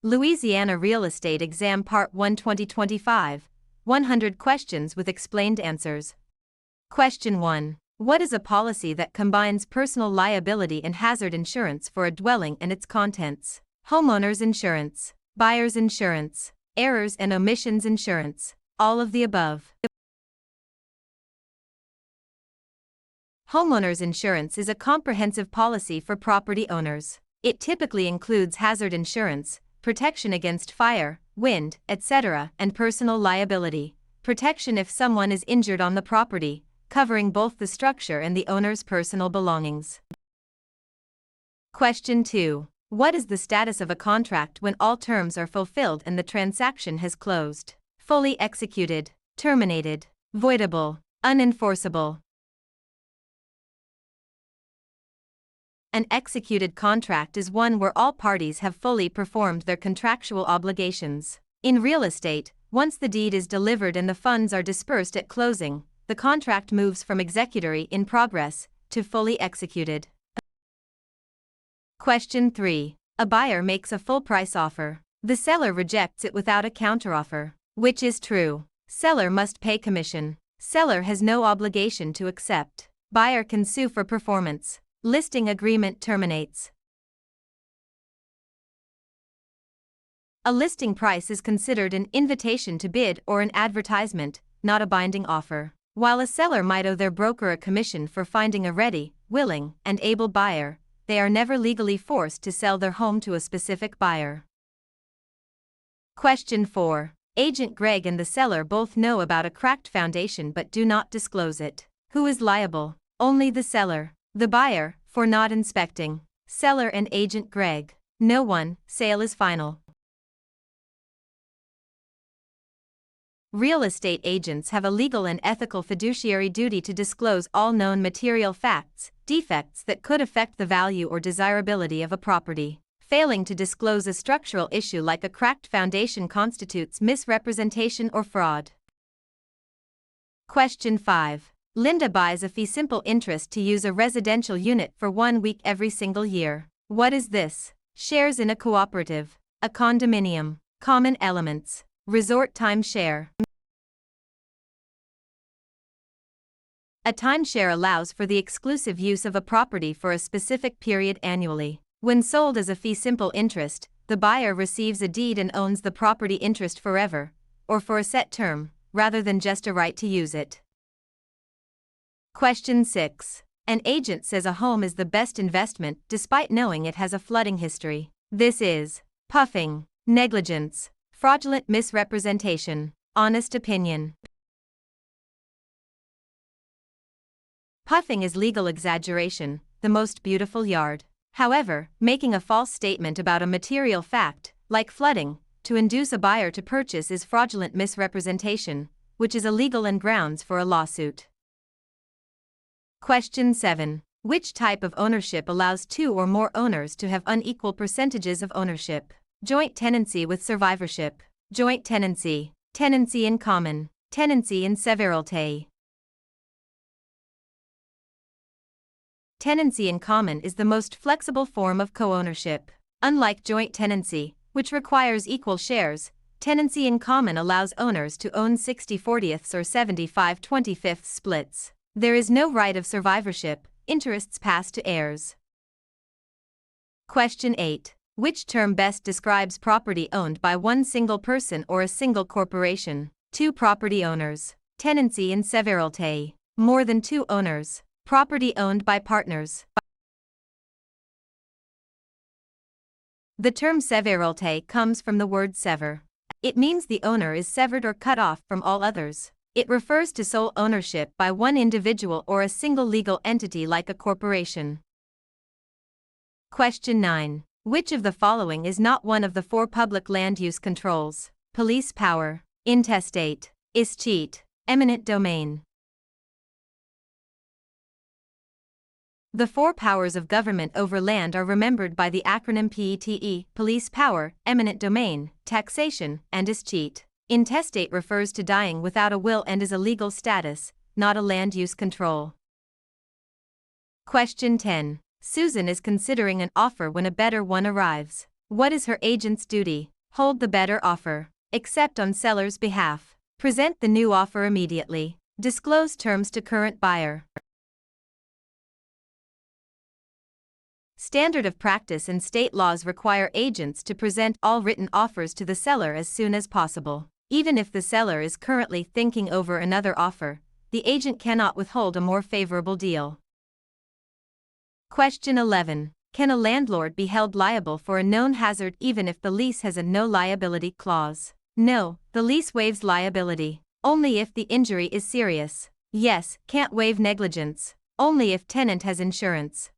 Louisiana Real Estate Exam Part 1 2025, 100 questions with explained answers. Question 1. What is a policy that combines personal liability and hazard insurance for a dwelling and its contents? Homeowners insurance, buyer's insurance, errors and omissions insurance, all of the above. Homeowners insurance is a comprehensive policy for property owners. It typically includes hazard insurance, protection against fire, wind, etc., and personal liability, protection if someone is injured on the property, covering both the structure and the owner's personal belongings. Question 2. What is the status of a contract when all terms are fulfilled and the transaction has closed? Fully executed, terminated, voidable, unenforceable. An executed contract is one where all parties have fully performed their contractual obligations. In real estate, once the deed is delivered and the funds are dispersed at closing, the contract moves from executory in progress to fully executed. Question 3. A buyer makes a full price offer. The seller rejects it without a counteroffer. Which is true? Seller must pay commission. Seller has no obligation to accept. Buyer can sue for performance. Listing agreement terminates. A listing price is considered an invitation to bid or an advertisement, not a binding offer. While a seller might owe their broker a commission for finding a ready, willing, and able buyer, they are never legally forced to sell their home to a specific buyer. Question 4. Agent Greg and the seller both know about a cracked foundation but do not disclose it. Who is liable? Only the seller. The buyer, for not inspecting. Seller and Agent Greg. No one. Sale is final. Real estate agents have a legal and ethical fiduciary duty to disclose all known material facts, defects that could affect the value or desirability of a property. Failing to disclose a structural issue like a cracked foundation constitutes misrepresentation or fraud. Question 5. Linda buys a fee simple interest to use a residential unit for 1 week every single year. What is this? Shares in a cooperative, a condominium, common elements, resort timeshare. A timeshare allows for the exclusive use of a property for a specific period annually. When sold as a fee simple interest, the buyer receives a deed and owns the property interest forever, or for a set term, rather than just a right to use it. Question 6. An agent says a home is the best investment despite knowing it has a flooding history. This is puffing, negligence, fraudulent misrepresentation, honest opinion. Puffing is legal exaggeration, the most beautiful yard. However, making a false statement about a material fact, like flooding, to induce a buyer to purchase is fraudulent misrepresentation, which is illegal and grounds for a lawsuit. Question 7. Which type of ownership allows 2 or more owners to have unequal percentages of ownership? Joint tenancy with survivorship, joint tenancy, tenancy in common, tenancy in severalty. Tenancy in common is the most flexible form of co-ownership. Unlike joint tenancy, which requires equal shares, tenancy in common allows owners to own 60/40ths or 75/25ths splits. There is no right of survivorship, interests pass to heirs. Question 8. Which term best describes property owned by one single person or a single corporation? 2 property owners. Tenancy in severalty. More than 2 owners. Property owned by partners. The term severalty comes from the word sever. It means the owner is severed or cut off from all others. It refers to sole ownership by one individual or a single legal entity like a corporation. Question 9. Which of the following is not one of the 4 public land use controls? Police power, intestate, escheat, eminent domain. The 4 powers of government over land are remembered by the acronym PETE: police power, eminent domain, taxation, and escheat. Intestate refers to dying without a will and is a legal status, not a land use control. Question 10. Susan is considering an offer when a better one arrives. What is her agent's duty? Hold the better offer. Accept on seller's behalf. Present the new offer immediately. Disclose terms to current buyer. Standard of practice and state laws require agents to present all written offers to the seller as soon as possible. Even if the seller is currently thinking over another offer, the agent cannot withhold a more favorable deal. Question 11. Can a landlord be held liable for a known hazard even if the lease has a no liability clause? No, the lease waives liability only if the injury is serious. Yes, can't waive negligence only if tenant has insurance.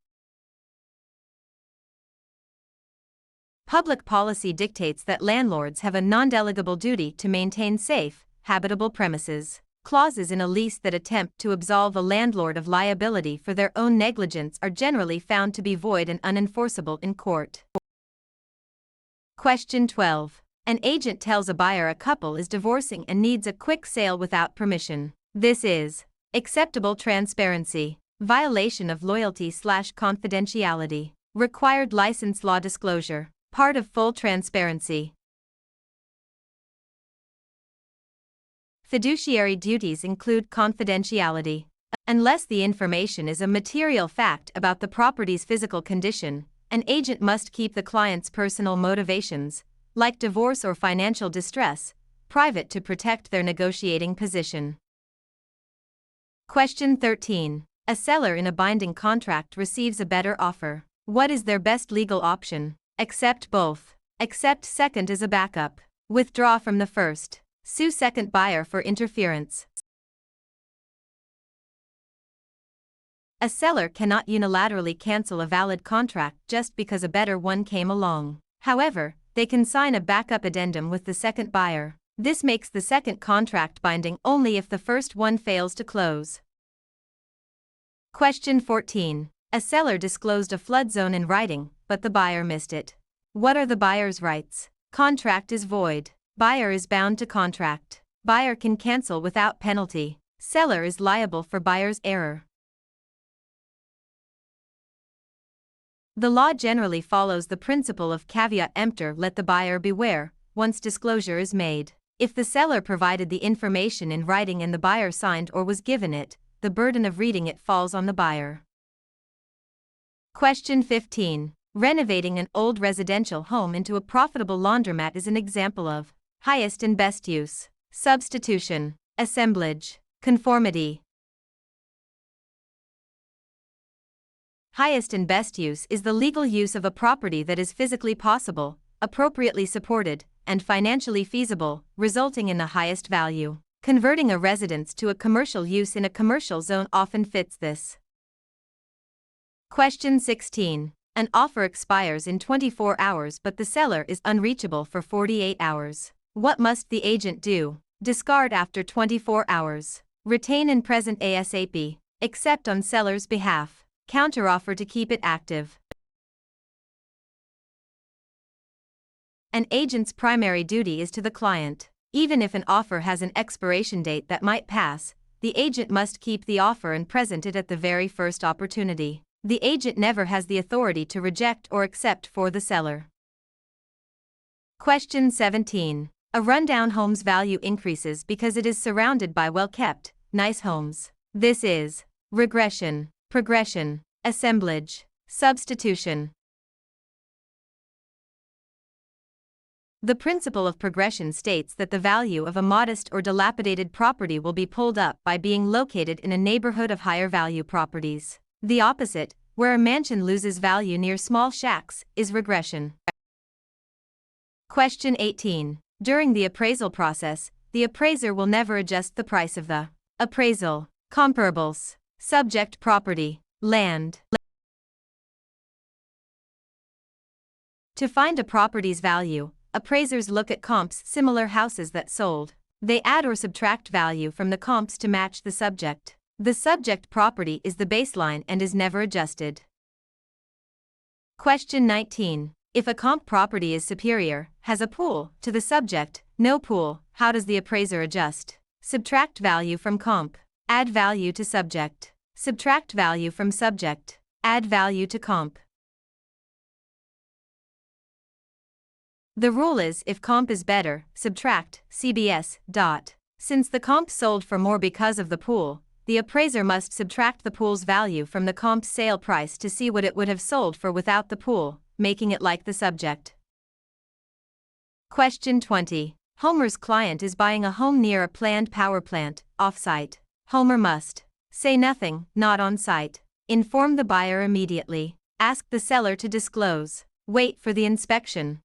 Public policy dictates that landlords have a non-delegable duty to maintain safe, habitable premises. Clauses in a lease that attempt to absolve a landlord of liability for their own negligence are generally found to be void and unenforceable in court. Question 12. An agent tells a buyer a couple is divorcing and needs a quick sale without permission. This is acceptable transparency, violation of loyalty/confidentiality, required license law disclosure, part of full transparency. Fiduciary duties include confidentiality. Unless the information is a material fact about the property's physical condition, an agent must keep the client's personal motivations, like divorce or financial distress, private to protect their negotiating position. Question 13. A seller in a binding contract receives a better offer. What is their best legal option? Accept both. Accept second as a backup. Withdraw from the first. Sue second buyer for interference. A seller cannot unilaterally cancel a valid contract just because a better one came along. However, they can sign a backup addendum with the second buyer. This makes the second contract binding only if the first one fails to close. Question 14. A seller disclosed a flood zone in writing, but the buyer missed it. What are the buyer's rights? Contract is void. Buyer is bound to contract. Buyer can cancel without penalty. Seller is liable for buyer's error. The law generally follows the principle of caveat emptor, let the buyer beware, once disclosure is made. If the seller provided the information in writing and the buyer signed or was given it, the burden of reading it falls on the buyer. Question 15. Renovating an old residential home into a profitable laundromat is an example of highest and best use, substitution, assemblage, conformity. Highest and best use is the legal use of a property that is physically possible, appropriately supported, and financially feasible, resulting in the highest value. Converting a residence to a commercial use in a commercial zone often fits this. Question 16. An offer expires in 24 hours but the seller is unreachable for 48 hours. What must the agent do? Discard after 24 hours. Retain in present ASAP. Accept on seller's behalf. Counteroffer to keep it active. An agent's primary duty is to the client. Even if an offer has an expiration date that might pass, the agent must keep the offer and present it at the very first opportunity. The agent never has the authority to reject or accept for the seller. Question 17. A rundown home's value increases because it is surrounded by well-kept, nice homes. This is regression, progression, assemblage, substitution. The principle of progression states that the value of a modest or dilapidated property will be pulled up by being located in a neighborhood of higher value properties. The opposite, where a mansion loses value near small shacks, is regression. Question 18. During the appraisal process, the appraiser will never adjust the price of the appraisal, comparables, subject property, land. To find a property's value, appraisers look at comps similar houses that sold. They add or subtract value from the comps to match the subject. The subject property is the baseline and is never adjusted. Question 19. If a comp property is superior, has a pool, to the subject, no pool, how does the appraiser adjust? Subtract value from comp. Add value to subject. Subtract value from subject. Add value to comp. The rule is if comp is better, subtract CBS. Since the comp sold for more because of the pool, the appraiser must subtract the pool's value from the comp's sale price to see what it would have sold for without the pool, making it like the subject. Question 20. Homer's client is buying a home near a planned power plant, off-site. Homer must say nothing, not on site. Inform the buyer immediately. Ask the seller to disclose. Wait for the inspection.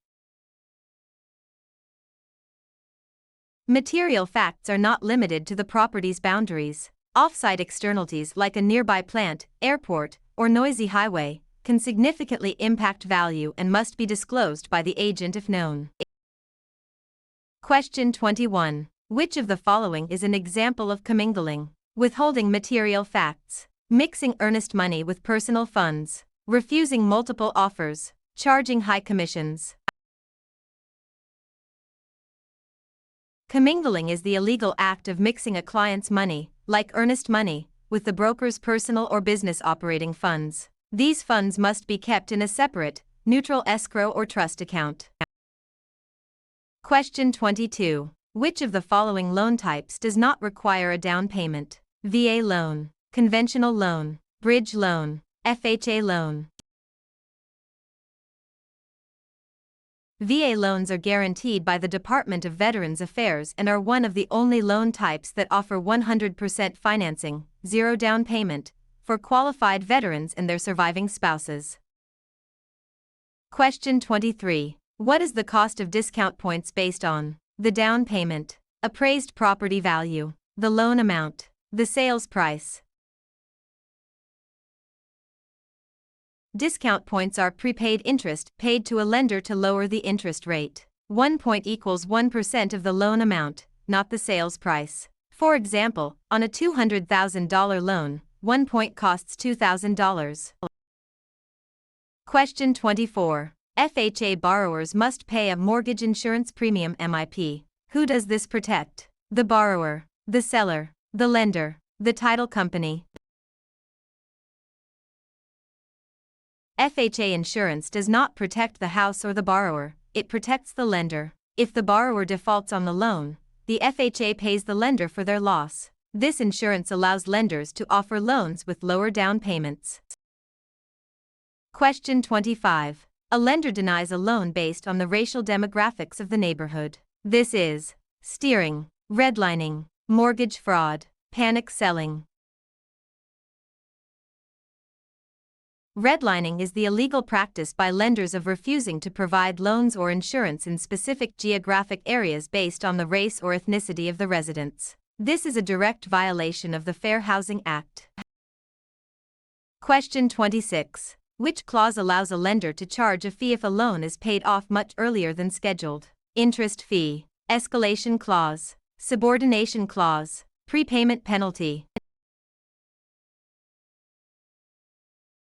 Material facts are not limited to the property's boundaries. Off-site externalities like a nearby plant, airport, or noisy highway can significantly impact value and must be disclosed by the agent if known. Question 21. Which of the following is an example of commingling? Withholding material facts, mixing earnest money with personal funds, refusing multiple offers, charging high commissions. Commingling is the illegal act of mixing a client's money, like earnest money, with the broker's personal or business operating funds. These funds must be kept in a separate, neutral escrow or trust account. Question 22. Which of the following loan types does not require a down payment? VA loan, conventional loan, bridge loan, FHA loan. VA loans are guaranteed by the Department of Veterans Affairs and are one of the only loan types that offer 100% financing, zero down payment, for qualified veterans and their surviving spouses. Question 23. What is the cost of discount points based on? The down payment, appraised property value, the loan amount, the sales price. Discount points are prepaid interest paid to a lender to lower the interest rate. 1 point equals 1% of the loan amount, not the sales price. For example, on a $200,000 loan, 1 point costs $2,000. Question 24. FHA borrowers must pay a mortgage insurance premium MIP. Who does this protect? The borrower, the seller, the lender, the title company. FHA insurance does not protect the house or the borrower, it protects the lender. If the borrower defaults on the loan, the FHA pays the lender for their loss. This insurance allows lenders to offer loans with lower down payments. Question 25. A lender denies a loan based on the racial demographics of the neighborhood. This is steering, redlining, mortgage fraud, panic selling. Redlining is the illegal practice by lenders of refusing to provide loans or insurance in specific geographic areas based on the race or ethnicity of the residents. This is a direct violation of the Fair Housing Act. Question 26. Which clause allows a lender to charge a fee if a loan is paid off much earlier than scheduled? Interest fee, escalation clause, subordination clause, prepayment penalty.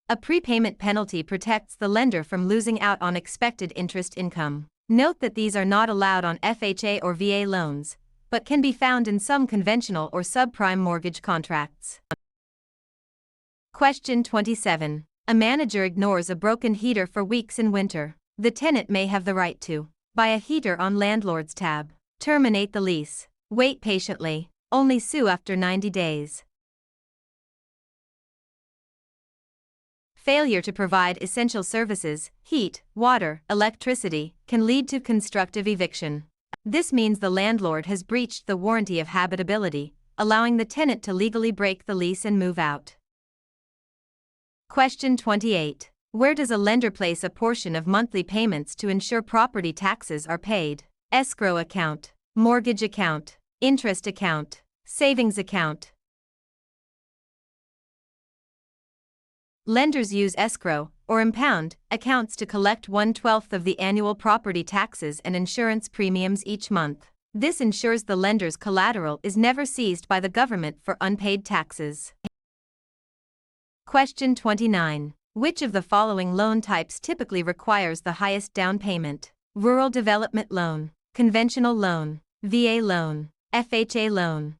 A prepayment penalty protects the lender from losing out on expected interest income. Note that these are not allowed on FHA or VA loans, but can be found in some conventional or subprime mortgage contracts. Question 27. A manager ignores a broken heater for weeks in winter. The tenant may have the right to buy a heater on landlord's tab, terminate the lease, wait patiently, only sue after 90 days. Failure to provide essential services, heat, water, electricity, can lead to constructive eviction. This means the landlord has breached the warranty of habitability, allowing the tenant to legally break the lease and move out. Question 28. Where does a lender place a portion of monthly payments to ensure property taxes are paid? Escrow account, mortgage account, interest account, savings account. Lenders use escrow, or impound, accounts to collect 1/12 of the annual property taxes and insurance premiums each month. This ensures the lender's collateral is never seized by the government for unpaid taxes. Question 29. Which of the following loan types typically requires the highest down payment? Rural development loan, conventional loan, VA loan, FHA loan.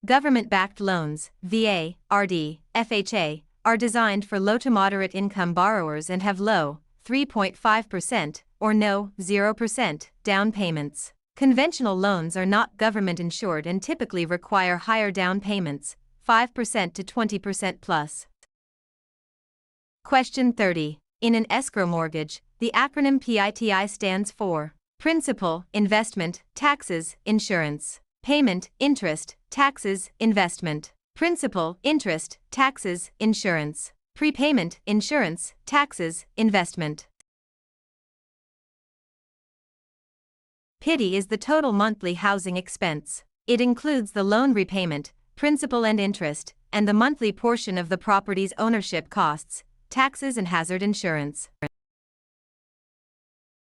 Government-backed loans, VA, RD, FHA, are designed for low to moderate income borrowers and have low, 3.5%, or no, 0% down payments. Conventional loans are not government insured and typically require higher down payments, 5% to 20% plus. Question 30. In an escrow mortgage, the acronym PITI stands for Principal, Investment, Taxes, Insurance. Payment, Interest, Taxes, Investment. Principal, Interest, Taxes, Insurance. Prepayment, Insurance, Taxes, Investment. PITI is the total monthly housing expense. It includes the loan repayment, principal and interest, and the monthly portion of the property's ownership costs, taxes and hazard insurance.